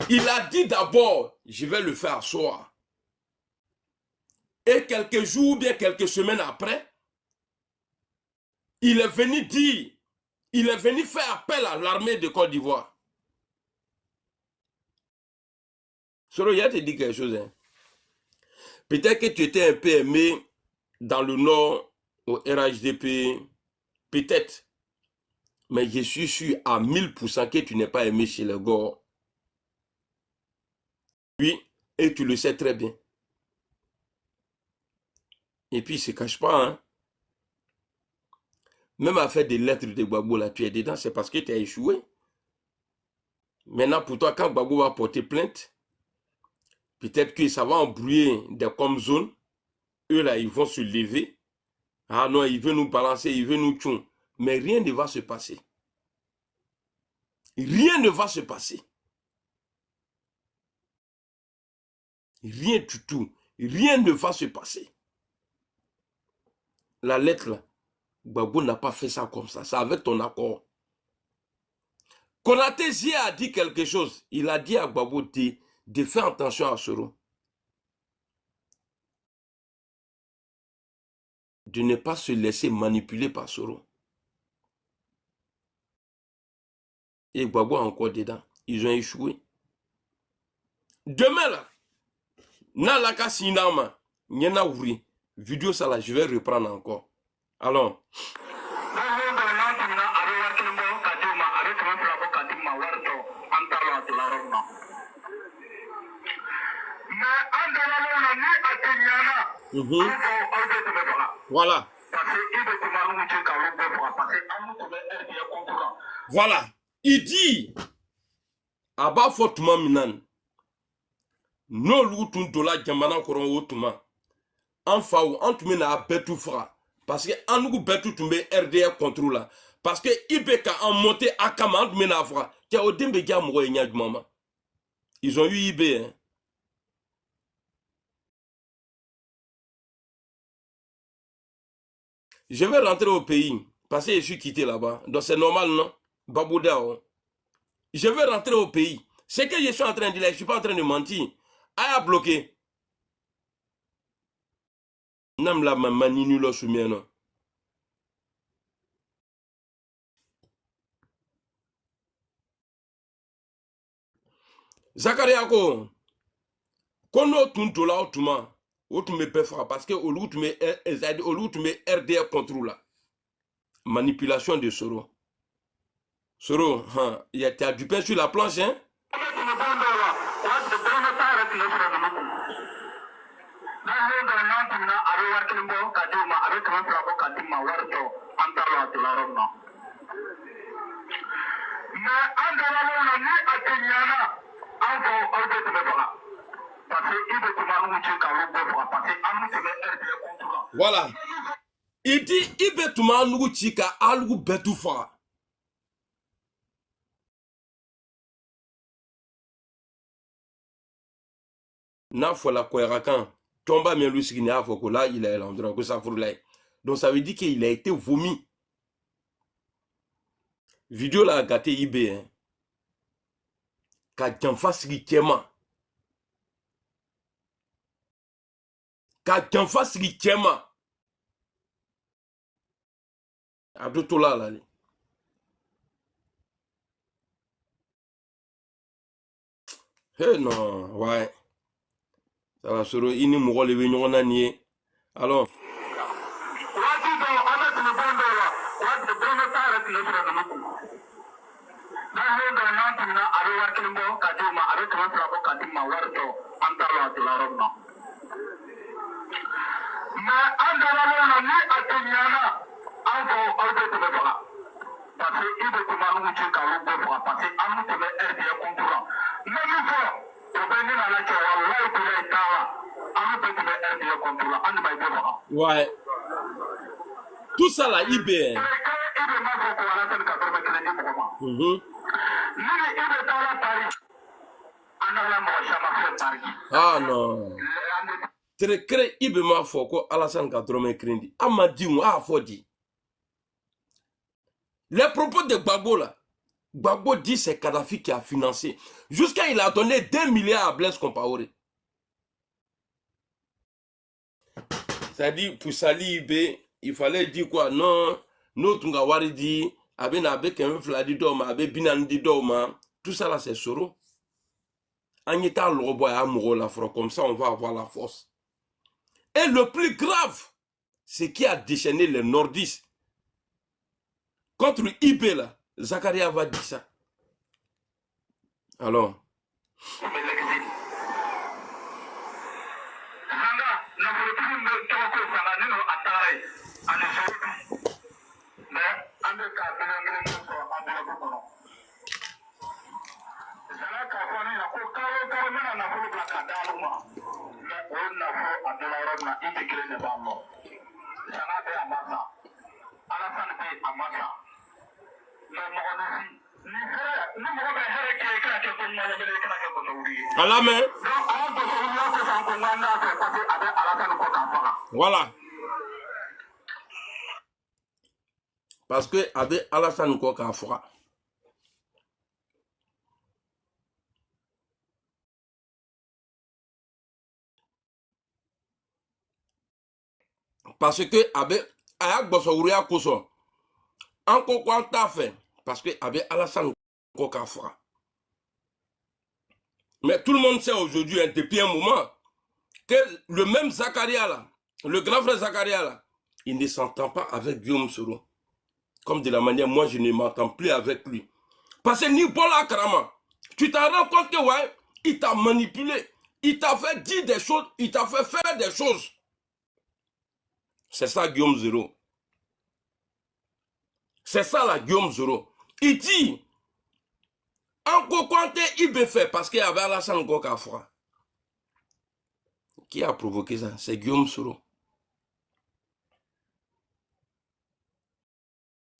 Il a dit d'abord, je vais le faire asseoir. Et quelques jours, bien quelques semaines après, il est venu dire, il est venu faire appel à l'armée de Côte d'Ivoire. Soro, il a te dit quelque chose. Hein? Peut-être que tu étais un peu aimé dans le Nord, au RHDP, peut-être. Mais je suis sûr à 1000% que tu n'es pas aimé chez les Gors. Oui, et tu le sais très bien. Et puis, il ne se cache pas. Hein? Même à faire des lettres de Gbagbo, là, tu es dedans, c'est parce que tu as échoué. Maintenant, pour toi, quand Gbagbo va porter plainte, peut-être que ça va embrouiller des comme-zones. Eux, là, ils vont se lever. Ah non, il veut nous balancer, il veut nous tuer. Mais rien ne va se passer. Rien ne va se passer. Rien du tout. Rien ne va se passer. La lettre là, Gbagbo n'a pas fait ça comme ça. C'est avec ton accord. Konaté Zie a dit quelque chose. Il a dit à Gbagbo de faire attention à Soro. De ne pas se laisser manipuler par Soro. Et Gbagbo est encore dedans. Ils ont échoué. Demain là, Nalaka Sinama, Nyena Ouri, vidéo ça là, je vais reprendre encore. Alors. Voilà. Voilà. Il dit, Aba Fotuma Minan, no lutun dola jamana koron wotuma, en faou, en tume na betu fra, parce que en nous betu tumbe RDA contrôle là, parce que Ibeka en monté à Kama, en tume na fra, qui a au dembe gya moué nya du maman. Ils ont eu IB, hein. Je vais rentrer au pays, parce que je suis quitté là-bas. Donc c'est normal, non? Babouda. Je vais rentrer au pays. Ce que je suis en train de dire, je ne suis pas en train de mentir. Aya bloqué. Nam la maninu lo soumieno. Zakaria ko. Kono tuntola otuma. Otume pefra parce que au lieu de RDA contrôle là. Manipulation de Soro. Soro, hein, tu as du pain sur la planche, hein? warto antara tilarona ma andara lona ni akenyana anfo auto tebeba parce que il veut comment nous tient quand on veut parce que amu tebe RDA contrôle voilà il dit il veut tout mal nous tika algu betu fa na fola koerakan tomba mais lui signé à foko là il est l'endroit que ça fourlait donc ça veut dire qu'il a été vomi vidéo là gâté IB hein ka janfa sigi kema ka janfa sigi kema abdou tola là eh non ouais ça va sur ini mo le ñoo na ni alors wati do amet le bondo la wati bondo tare le sura na mako na ho do na tuna aro wakil bo kadima aro tuma ko kadima warto antara tilarona ma andara lona ni akenyana anfo auto tebeba parce que il veut comment nous tient quand on veut parce que amu tebe RDA contrôle mais il faut ouais tout ça là IB ah non très cré IB ma foko Alassane 80 crédit amadi a fodi les propos de Gbagbo là Gbagbo dit c'est Kadhafi qui a financé. Jusqu'à il a donné 2 milliards à Blaise Compaoré. C'est-à-dire, pour Sali Ibé, il fallait dire quoi? Non, notre Ngawari dit, avec un fladi d'homme, avec Binandi d'homme, tout ça là c'est Soro. En état l'robo et amoureux la fro, comme ça on va avoir la force. Et le plus grave, c'est qui a déchaîné les nordistes contre Ibé là. Zakaria va dire ça. Alors. À la main. Voilà. Parce que avec Alassane Koka Fora. Parce que avec Ayak Bossouria Koso. Encore quoi t'as fait? Parce que avec Alassane Koka Fora. Mais tout le monde sait aujourd'hui, hein, depuis un moment, que le même Zakaria là, le grand frère Zakaria là, il ne s'entend pas avec Guillaume Soro. Comme de la manière, moi je ne m'entends plus avec lui. Parce que Nibola Karama, tu t'en rends compte que ouais, il t'a manipulé, il t'a fait dire des choses, il t'a fait faire des choses. C'est ça Guillaume Soro. C'est ça là Guillaume Soro. Il dit, encore quand il peut faire, parce qu'il y avait Alassane Koka Fora. Qui a provoqué ça? C'est Guillaume Soro.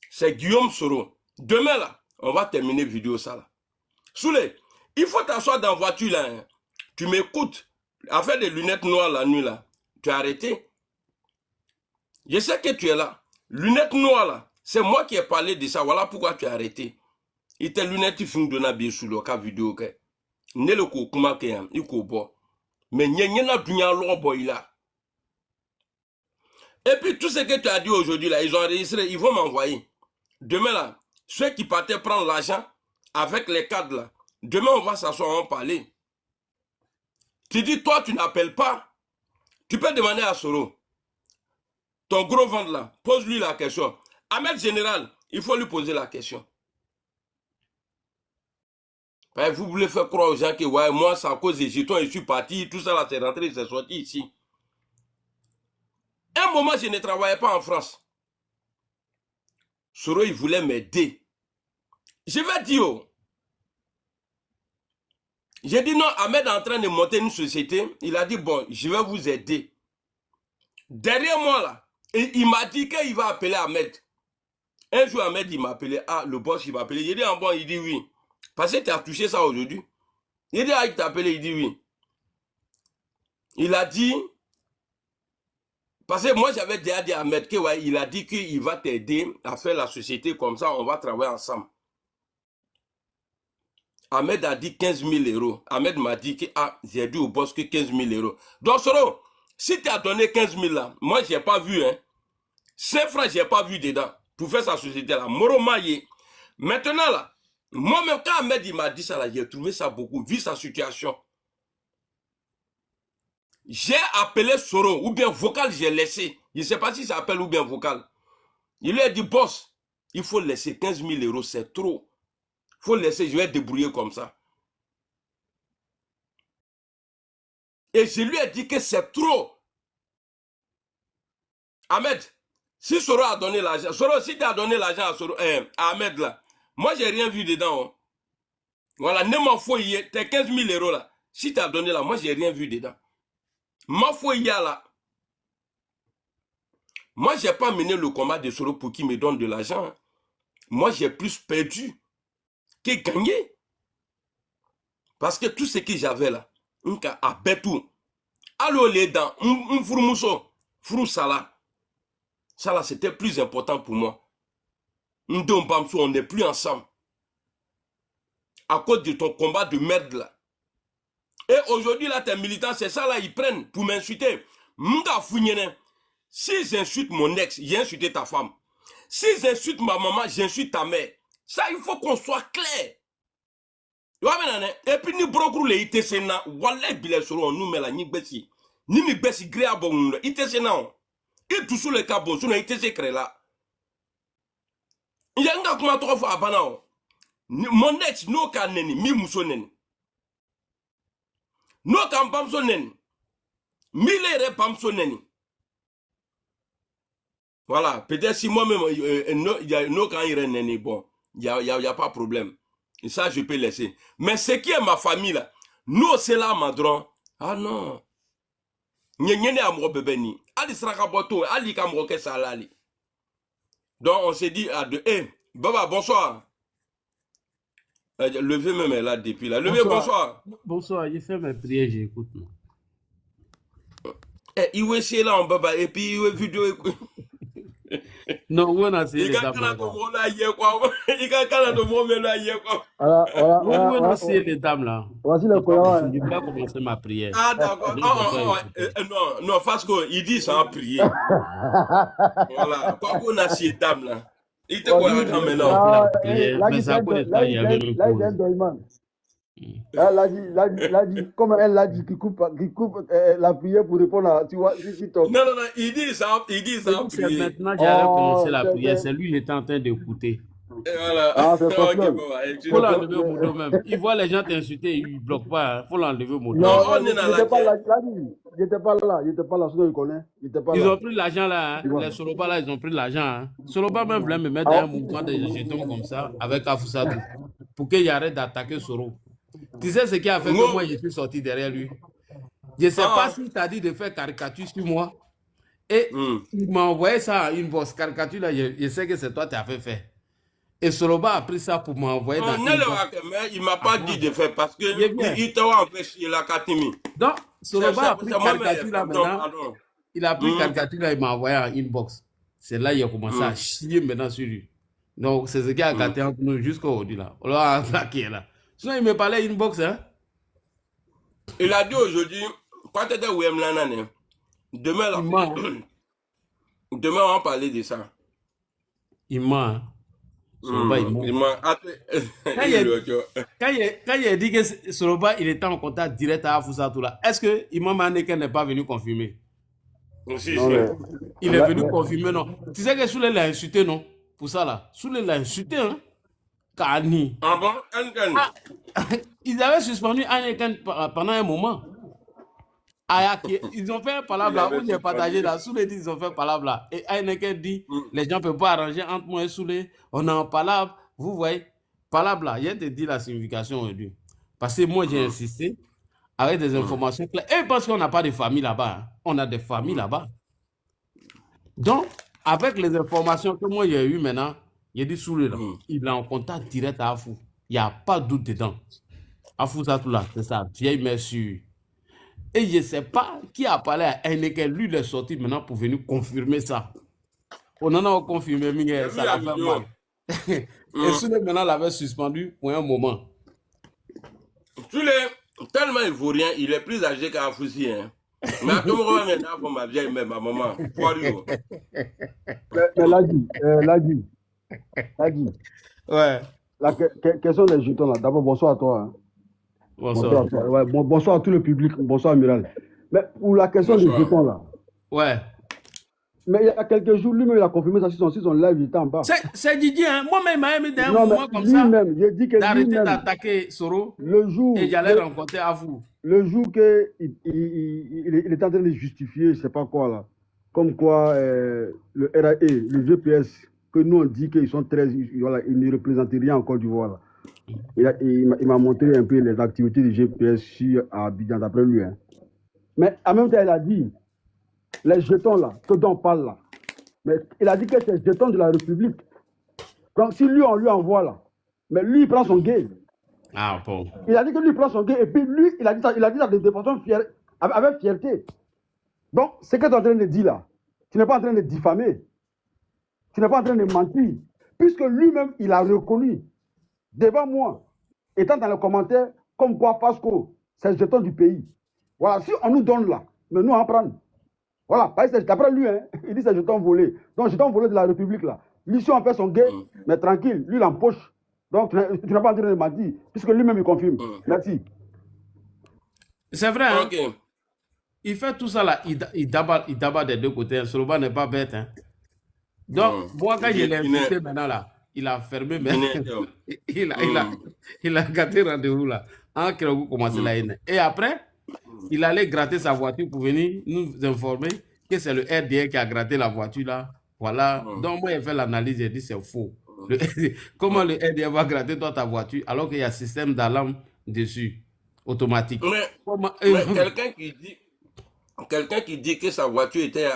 C'est Guillaume Soro. Demain là, on va terminer vidéo ça là. Soulé, il faut t'asseoir dans la voiture là. Hein. Tu m'écoutes. Avec des lunettes noires la nuit là. Tu as arrêté. Je sais que tu es là. Lunettes noires là. C'est moi qui ai parlé de ça. Voilà pourquoi tu as arrêté. Et tes lunettes, tu fais de bien sous le cas vidéo. Ne le coup, comment qu'il y a, il faut boire. Mais il y a dunya boy là. Et puis tout ce que tu as dit aujourd'hui là, ils ont enregistré, ils vont m'envoyer. Demain là, ceux qui partaient prendre l'argent avec les cadres là, demain on va s'asseoir, on va parler. Tu dis, toi tu n'appelles pas. Tu peux demander à Soro. Ton gros ventre là, pose-lui la question. Ahmed Général, il faut lui poser la question. Vous voulez faire croire aux gens que ouais, moi, c'est à cause des jetons, je suis parti, tout ça là, c'est rentré, c'est sorti ici. Un moment, je ne travaillais pas en France. Soro, il voulait m'aider. Je vais dire, j'ai dit non, Ahmed est en train de monter une société. Il a dit, bon, je vais vous aider. Derrière moi, là, il m'a dit qu'il va appeler Ahmed. Un jour, Ahmed, il m'a appelé. Ah, le boss, il m'a appelé. J'ai dit, ah bon, il dit oui. Parce que tu as touché ça aujourd'hui. Il dit, ah, il t'a appelé, il dit oui. Il a dit, parce que moi, j'avais déjà dit à Ahmed que, ouais, il a dit qu'il va t'aider à faire la société comme ça, on va travailler ensemble. Ahmed a dit 15 000 euros. Ahmed m'a dit que, ah, j'ai dit au boss que 15 000 euros. Donc, Soro, si tu as donné 15 000 là, moi, je n'ai pas vu, hein. 5 francs, je n'ai pas vu dedans pour faire sa société là. Moro Maye. Maintenant là, moi-même, quand Ahmed m'a dit ça là, j'ai trouvé ça beaucoup, vu sa situation. J'ai appelé Soro, ou bien vocal, j'ai laissé. Je ne sais pas si ça appelle ou bien vocal. Il lui a dit, boss, il faut laisser 15 000 euros, c'est trop. Il faut laisser, je vais débrouiller comme ça. Et je lui ai dit que c'est trop. Ahmed, si Soro a donné l'argent, Soro, si tu as donné l'argent à Ahmed là, moi j'ai rien vu dedans. Hein. Voilà, ne m'en faut y tes 15 000 euros là. Si tu as donné là, moi j'ai rien vu dedans. M'en faut y là. Moi j'ai pas mené le combat de Soro pour qu'il me donne de l'argent. Hein. Moi j'ai plus perdu que gagné. Parce que tout ce que j'avais là, un cas à Betou, allo les dents, un fourmousso, frou sala. Ça là, c'était plus important pour moi. On n'est plus ensemble. À cause de ton combat de merde là. Et aujourd'hui là, tes militants, c'est ça là, ils prennent pour m'insulter. Si j'insulte mon ex, j'ai insulté ta femme. Si j'insulte ma maman, j'insulte ta mère. Ça, il faut qu'on soit clair. Et puis, ni brokru le ite sena, wale bile soro, nous met la ni besi. Ni mi besi grea bon, ite sena. Et tout sur le cabot, sur le ite se crée là. Il y a un gars qui m'a trop fait à Banao. Mon ex, no ka neni, mi muso neni. No ka mpamso neni. Mi le re pamso neni. Voilà, peut-être si moi-même, il y a no ka ire neni, bon, il y a pas de problème. Et ça, je peux laisser. Mais ce qui est ma famille là, nous, c'est là, madron. Ah non. N'y a pas bébé ni. Ali sera boto, Ali kamroke salali. Donc, on s'est dit à deux. Eh, Baba, bonsoir. Levez même là depuis là. Levez, bonsoir. Bonsoir, j'ai fait mes prières, j'écoute. Eh, il est là en Baba, et puis il est vidéo. Non, on a essayé Il les a dames là. Il a quand même là hier quoi. On a essayé les dames là. Voici le Coran. Je ne vais pas commencer ma prière. Ah d'accord. Non, Fasco, il dit sans prier. Voilà. Quoi qu'on a ces dames là. Il te voit quand même là. Mais ça peut être il y avait une pause. Elle a dit, comme elle l'a dit, qui coupe la prière pour répondre à, tu vois, Non, il dit ça prier. Maintenant, j'avais commencé la prière, c'est lui qui était en train d'écouter. Et voilà. Ah, c'est pas Il faut l'enlever au modo même. Il voit les gens t'insulter, il ne bloque pas. Il faut l'enlever au modo. Non, on est dans la il n'était pas là, sinon il connaît. Ils ont pris l'argent là, hein. Les Soroba là, ils ont pris l'argent. Hein. Soroba même voulait me mettre dans un mouvement de jetons comme ça, avec Afousadou, pour qu'il arrête d'attaquer Soro. Tu sais ce qui a fait que moi je suis sorti derrière lui. Je ne sais pas s'il t'a dit de faire caricature sur moi. Et il m'a envoyé ça à une bosse caricature là, je sais que c'est toi qui as fait faire. Et Soroba a pris ça pour m'envoyer dans une bosse. Il ne m'a pas dit de faire parce que il t'a empêché la Katimi. Donc, Soroba a pris caricature là maintenant. Il a pris caricature là, il m'a envoyé en inbox. C'est là qu'il a commencé à chier maintenant sur lui. Donc, c'est ce qui a gâté entre nous jusqu'aujourd'hui là. On l'a attaqué là. Sinon, il me parlait inbox, hein. Il a dit aujourd'hui, quand tu étais où demain, là, demain, on va parler de ça. Il ment. Soroba, il ment. Quand il a dit que Soroba, il était en contact direct à Afousatou là, est-ce que Imam Aneken n'est pas venu confirmer? Si. Il est venu confirmer, non. Tu sais que Soulé l'a insulté, non? Pour ça là. Soulé l'a insulté, hein. Kani. Ah bon? Ils avaient suspendu Aneken pendant un moment. Ils ont fait un palabre là, où j'ai partagé là, Soulé dit ils ont fait un palabre là. Et Heineken dit, les gens ne peuvent pas arranger entre moi et Soulé, on est en palabre, vous voyez, palabre là, je te dis la signification aujourd'hui. Parce que moi j'ai insisté avec des informations claires. Et parce qu'on n'a pas de famille là-bas, hein. On a des familles là-bas. Donc, avec les informations que moi j'ai eues maintenant, j'ai dit Soulé là, il est en contact direct à Afou. Il n'y a pas de doute dedans. Afou ça tout là, c'est ça, vieille mère sûre. Et je ne sais pas qui a parlé à Heineken. Lui, il est sorti maintenant pour venir confirmer ça. On en a confirmé, mais ça l'a fait mal. Et Soulé maintenant l'avait suspendu pour un moment. Soulé, tellement il vaut rien, il est plus âgé qu'Afoussi. Hein. Mais à tout moment, maintenant, pour ma vieille mère, ma maman. Mais Ladi. Ouais. La question des jetons là. D'abord, bonsoir à toi. Hein. Bonsoir à toi. Ouais, bonsoir à tout le public. Bonsoir, Amiral. Mais pour la question des jetons là. Ouais. Mais il y a quelques jours, lui-même, il a confirmé ça sur son live, il était en bas. C'est Didier, hein. Moi-même, il m'a mis d'un moment comme ça. D'arrêter d'attaquer Soro. Le jour. Et j'allais rencontrer Afou. Le jour qu'il était en train de justifier, je ne sais pas quoi là. Comme quoi, le RAE, le GPS, que nous on dit qu'ils sont très. Voilà, ils ne représentent rien en Côte d'Ivoire. Il m'a montré un peu les activités du GPS à Abidjan, d'après lui. Hein. Mais en même temps, il a dit, les jetons là, que dont on parle là, mais il a dit que c'est les jetons de la République. Donc si lui, on lui envoie là, mais lui, il prend son game. Ah bon. Il a dit que lui, il prend son game, et puis lui, il a dit ça de façon avec fierté. Donc, ce que tu es en train de dire là, tu n'es pas en train de diffamer, tu n'es pas en train de mentir, puisque lui-même, il a reconnu devant moi, étant dans les commentaires, comme quoi Pasco, c'est le jeton du pays. Voilà, si on nous donne là, mais nous en prendre. Voilà, parce que d'après lui, hein, il dit c'est jeton volé. Donc, jeton volé de la République là. Lui, si on fait son game, mais tranquille, lui, il empoche. Donc, tu n'es pas en train de mentir, puisque lui-même, il confirme. Merci. C'est vrai, hein? Okay. Il fait tout ça là, il tabasse des deux côtés. Soroba n'est pas bête. Hein. Donc, moi, quand je l'ai invité maintenant là, il a fermé, mais il a gâté rendez-vous là. En Kérougou commencé la haine. Et après, il allait gratter sa voiture pour venir nous informer que c'est le RDR qui a gratté la voiture là. Voilà. Donc, moi, j'ai fait l'analyse, j'ai dit c'est faux. Comment le RDR va gratter toi ta voiture alors qu'il y a un système d'alarme dessus, automatique. Mais quelqu'un qui dit que sa voiture était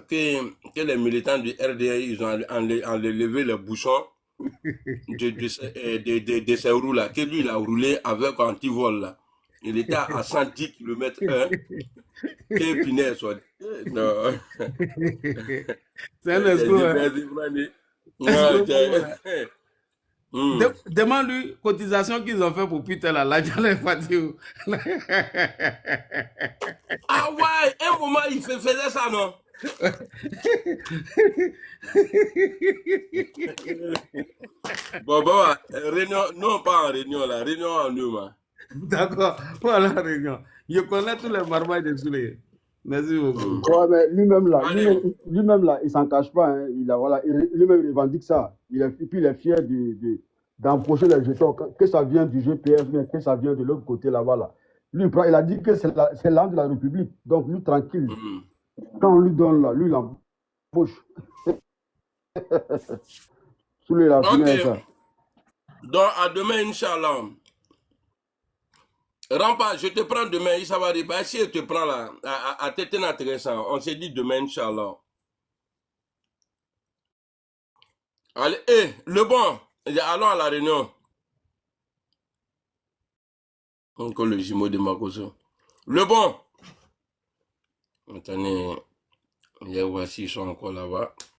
que les militants du RDA ils ont enlevé les bouchons de ces roues là, que lui il a roulé avec anti-vol là. Il était à 110 km/h. Quel punaise soit. Non. C'est un escroc. Demande-lui cotisation qu'ils ont fait pour Peter là, l'argent les voitures. Ah ouais, un moment il faisait ça, non? Bon, réunion, non pas en réunion là, réunion en humain. D'accord, voilà la réunion. Je connais tous les marmailles de Soulé. Merci beaucoup. Ouais, mais lui-même là, il s'en cache pas. Hein. Lui-même il revendique ça. Puis il est fier d'empocher les jetons, que ça vient du GPS, mais que ça vient de l'autre côté là-bas. Là. Lui, il a dit que c'est l'arme de la République. Donc, lui, tranquille. Quand on lui donne là, lui, il empoche. Soulé la finesse, ça. Donc, à demain, Inch'Allah. Rampa, je te prends demain, il va dire, si je te prends là, à tête intéressant, on s'est dit demain, Inch'Allah. Allez, le bon, allons à la réunion. Encore le jumeau de Makoso. Le bon. Attendez, voici, ils sont encore là-bas.